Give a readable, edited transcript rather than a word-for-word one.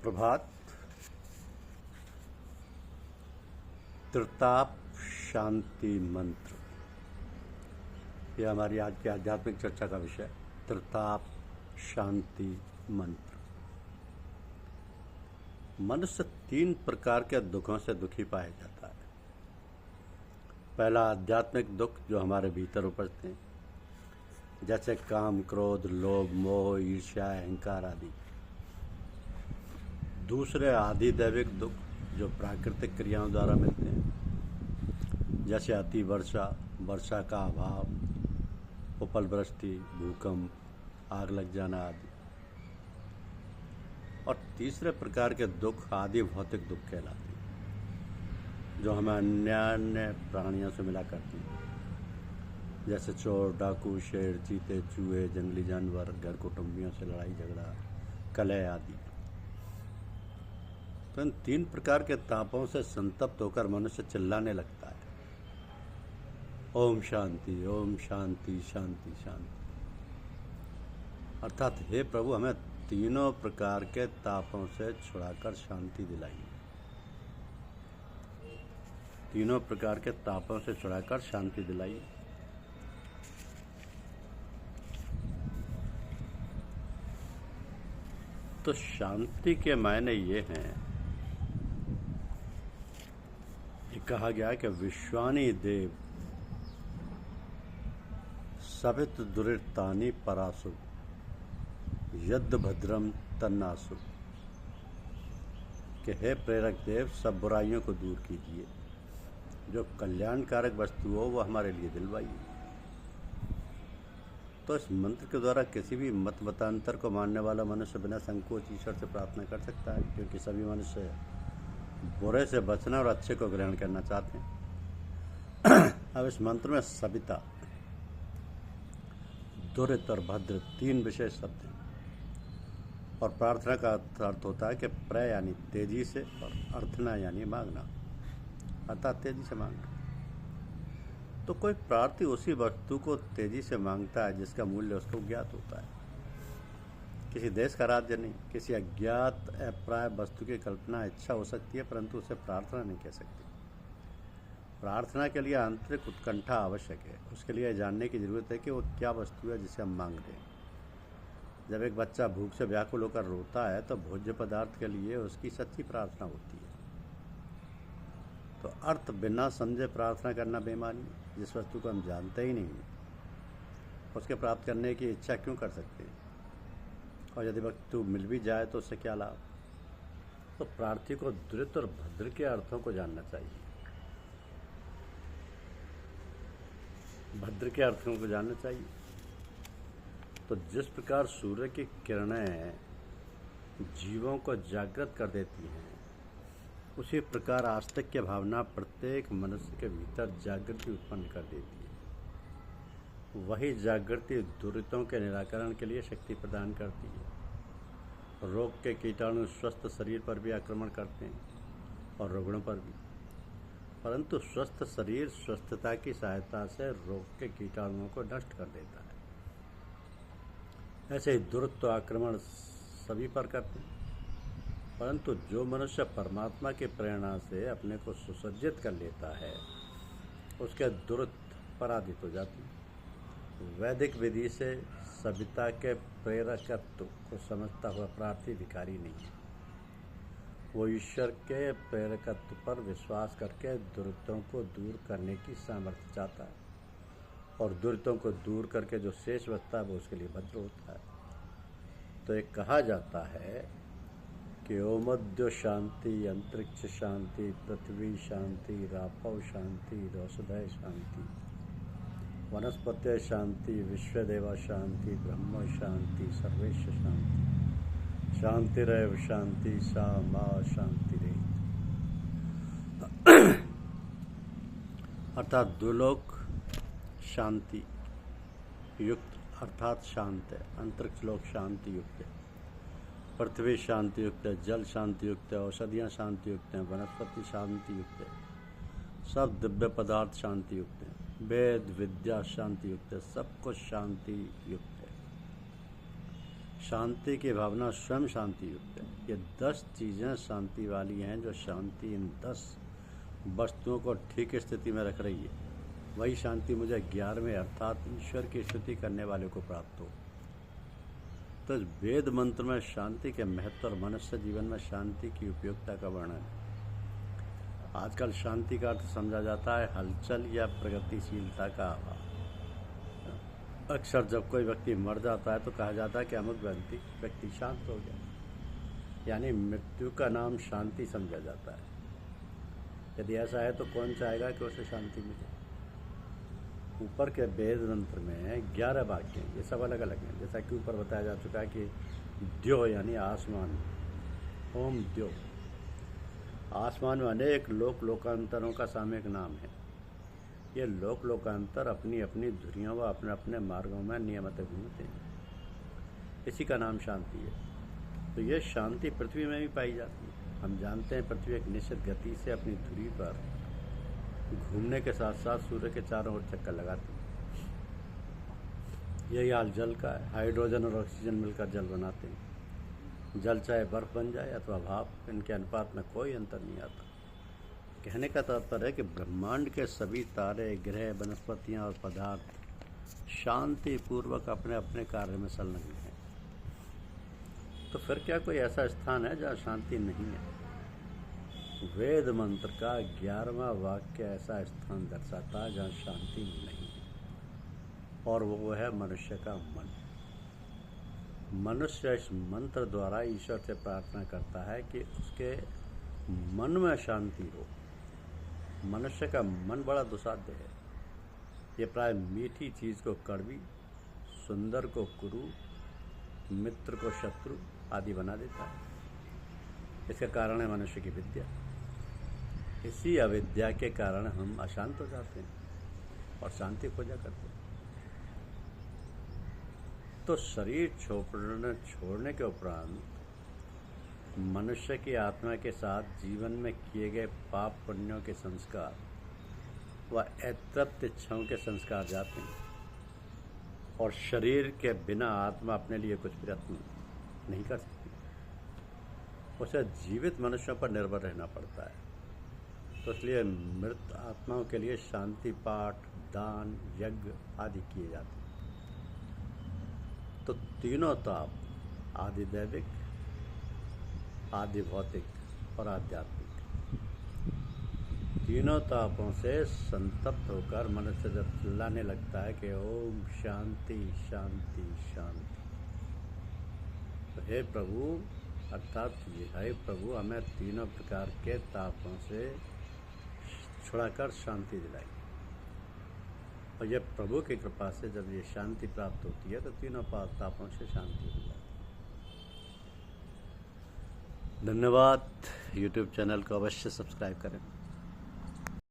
सुप्रभात। त्रिताप शांति मंत्र, यह हमारी आज की आध्यात्मिक चर्चा का विषय। त्रिताप शांति मंत्र। मनुष्य 3 प्रकार के दुखों से दुखी पाया जाता है। पहला आध्यात्मिक दुख जो हमारे भीतर उपजते हैं, जैसे काम, क्रोध, लोभ, मोह, ईर्ष्या, अहंकार आदि। दूसरे आधिदैविक दुख जो प्राकृतिक क्रियाओं द्वारा मिलते हैं, जैसे अति वर्षा, वर्षा का अभाव, उपलवृष्टि, भूकंप, आग लग जाना आदि। और तीसरे प्रकार के दुख आदि भौतिक दुख कहलाते हैं, जो हमें अन्य प्राणियों से मिला करती हैं, जैसे चोर, डाकू, शेर, चीते, चूहे, जंगली जानवर, घर कुटुंबियों से लड़ाई झगड़ा, कलह आदि। तो इन 3 प्रकार के तापों से संतप्त होकर मनुष्य चिल्लाने लगता है, ओम शांति, ओम शांति, शांति शांति। अर्थात हे प्रभु, हमें तीनों प्रकार के तापों से छुड़ाकर शांति दिलाइए। तीनों प्रकार के तापों से छुड़ाकर शांति दिलाइए। तो शांति के मायने ये हैं, कहा गया कि विश्वानी देव सवित दुरितानि परासु यद्ध भद्रम तन्नासु, कि हे प्रेरक देव, सब बुराइयों को दूर कीजिए, जो कल्याणकारक वस्तु हो वो हमारे लिए दिलवाइए। तो इस मंत्र के द्वारा किसी भी मत मतांतर को मानने वाला मनुष्य बिना संकोच ईश्वर से प्रार्थना कर सकता है, क्योंकि सभी मनुष्य बुरे से बचना और अच्छे को ग्रहण करना चाहते हैं। अब इस मंत्र में सविता, दुरित और भद्र 3 विशेष शब्द हैं, और प्रार्थना का अर्थ होता है कि प्रय यानी तेजी से, और अर्थना यानी मांगना, अर्थात तेजी से मांगना। तो कोई प्रार्थी उसी वस्तु को तेजी से मांगता है जिसका मूल्य उसको ज्ञात होता है। किसी देश का राज्य नहीं, किसी अज्ञात अप्राय वस्तु की कल्पना इच्छा हो सकती है, परंतु उसे प्रार्थना नहीं कह सकती। प्रार्थना के लिए आंतरिक उत्कंठा आवश्यक है। उसके लिए जानने की जरूरत है कि वो क्या वस्तु है जिसे हम मांग रहे हैं। जब एक बच्चा भूख से व्याकुल होकर रोता है तो भोज्य पदार्थ के लिए उसकी सच्ची प्रार्थना होती है। तो अर्थ बिना समझे प्रार्थना करना बेईमानी है। जिस वस्तु को हम जानते ही नहीं, उसके प्राप्त करने की इच्छा क्यों कर सकते हैं? और यदि वस्तु मिल भी जाए तो उससे क्या लाभ? तो प्रार्थी को दुरित और भद्र के अर्थों को जानना चाहिए, भद्र के अर्थों को जानना चाहिए। तो जिस प्रकार सूर्य की किरणें जीवों को जागृत कर देती हैं, उसी प्रकार आस्तिक्य भावना प्रत्येक मनुष्य के भीतर जागृति उत्पन्न कर देती है। वही जागृति दुरितों के निराकरण के लिए शक्ति प्रदान करती है। रोग के कीटाणु स्वस्थ शरीर पर भी आक्रमण करते हैं, और रुग्णों पर भी, परंतु स्वस्थ शरीर स्वस्थता की सहायता से रोग के कीटाणुओं को नष्ट कर देता है। ऐसे ही दुरित आक्रमण सभी पर करते हैं, परंतु जो मनुष्य परमात्मा की प्रेरणा से अपने को सुसज्जित कर लेता है, उसके दुरित पराजित हो जाते हैं। वैदिक विधि से सविता के प्रेरकत्व को समझता हुआ प्रार्थी भिखारी नहीं है। वो ईश्वर के प्रेरकत्व पर विश्वास करके दुरितों को दूर करने की सामर्थ्य चाहता है, और दुरितों को दूर करके जो शेष बचता है वो उसके लिए भद्र होता है। तो एक कहा जाता है कि ओमद्यो शांति, अंतरिक्ष शांति, पृथ्वी शांति, रापव शांति, औषधय शांति, वनस्पत्य शांति, विश्वदेवा शांति, ब्रह्म शांति, सर्वेश शांति, शांतिरेव शांति, सा मा शांतिरेव। अर्थात दुलोक शांति युक्त, अर्थात शांत है। अंतरिक्ष लोक शांति युक्त है, पृथ्वी शांति युक्त है, जल शांति युक्त है, औषधियाँ शांति युक्त हैं, वनस्पति शांति युक्त है, सब दिव्य पदार्थ शांति युक्त हैं, वेद विद्या शांति युक्त है, सब कुछ शांति युक्त है। शांति की भावना स्वयं शांति युक्त है। ये 10 चीज़ें शांति वाली हैं जो शांति इन 10 वस्तुओं को ठीक स्थिति में रख रही है। वही शांति मुझे 11वें अर्थात ईश्वर की स्तुति करने वाले को प्राप्त हो। तो इस वेद मंत्र में शांति के महत्व और मनुष्य जीवन में शांति की उपयोगिता का वर्णन है। आजकल शांति का अर्थ समझा जाता है हलचल या प्रगतिशीलता का अभाव। अक्सर जब कोई व्यक्ति मर जाता है तो कहा जाता है कि अमुक व्यक्ति शांत हो गया, यानी मृत्यु का नाम शांति समझा जाता है। यदि ऐसा है तो कौन चाहेगा कि उसे शांति मिले। ऊपर के वेद मंत्र में 11 वाक्य हैं, ये सब अलग अलग हैं। जैसा कि ऊपर बताया जा चुका है कि द्यो यानी आसमान, ओम द्यो। आसमान में अनेक लोकांतरों का सामयिक नाम है। ये लोकांतर अपनी अपनी धुरियों व अपने अपने मार्गों में नियमित घूमते हैं। इसी का नाम शांति है। तो ये शांति पृथ्वी में भी पाई जाती है। हम जानते हैं पृथ्वी एक निश्चित गति से अपनी धुरी पर घूमने के साथ साथ सूर्य के चारों ओर चक्कर लगाती है। यही हाल जल का है। हाइड्रोजन और ऑक्सीजन मिलकर जल बनाते हैं। जल चाहे बर्फ बन जाए अथवा भाप, इनके अनुपात में कोई अंतर नहीं आता। कहने का तात्पर्य है कि ब्रह्मांड के सभी तारे, ग्रह, वनस्पतियाँ और पदार्थ शांति पूर्वक अपने अपने कार्य में संलग्न हैं। तो फिर क्या कोई ऐसा स्थान है जहाँ शांति नहीं है? वेद मंत्र का 11वां वाक्य ऐसा स्थान दर्शाता है जहाँ शांति नहीं है, और वो है मनुष्य का मन। मनुष्य इस मंत्र द्वारा ईश्वर से प्रार्थना करता है कि उसके मन में शांति हो। मनुष्य का मन बड़ा दुसाध्य है। ये प्राय मीठी चीज़ को कड़वी, सुंदर को कुरूप, मित्र को शत्रु आदि बना देता है। इसका कारण है मनुष्य की विद्या। इसी अविद्या के कारण हम अशांत हो जाते हैं और शांति खोजा करते हैं। तो शरीर छोड़ने के उपरांत मनुष्य की आत्मा के साथ जीवन में किए गए पाप पुण्यों के संस्कार व अतृप्त इच्छाओं के संस्कार जाते हैं, और शरीर के बिना आत्मा अपने लिए कुछ प्रयत्न नहीं कर सकती। उसे जीवित मनुष्यों पर निर्भर रहना पड़ता है। तो इसलिए मृत आत्माओं के लिए शांति पाठ, दान, यज्ञ आदि किए जाते हैं। तो तीनों ताप, आदि दैविक, आदि भौतिक और आध्यात्मिक, तीनों तापों से संतप्त होकर मनुष्य जब चिल्लाने लगता है कि ओम शांति शांति शांति, तो हे प्रभु अर्थात हे प्रभु हमें तीनों प्रकार के तापों से छुड़ाकर शांति दिलाई। और यह प्रभु की कृपा से जब ये शांति प्राप्त होती है तो तीनों तापों से शांति हो जाती है। धन्यवाद। YouTube चैनल को अवश्य सब्सक्राइब करें।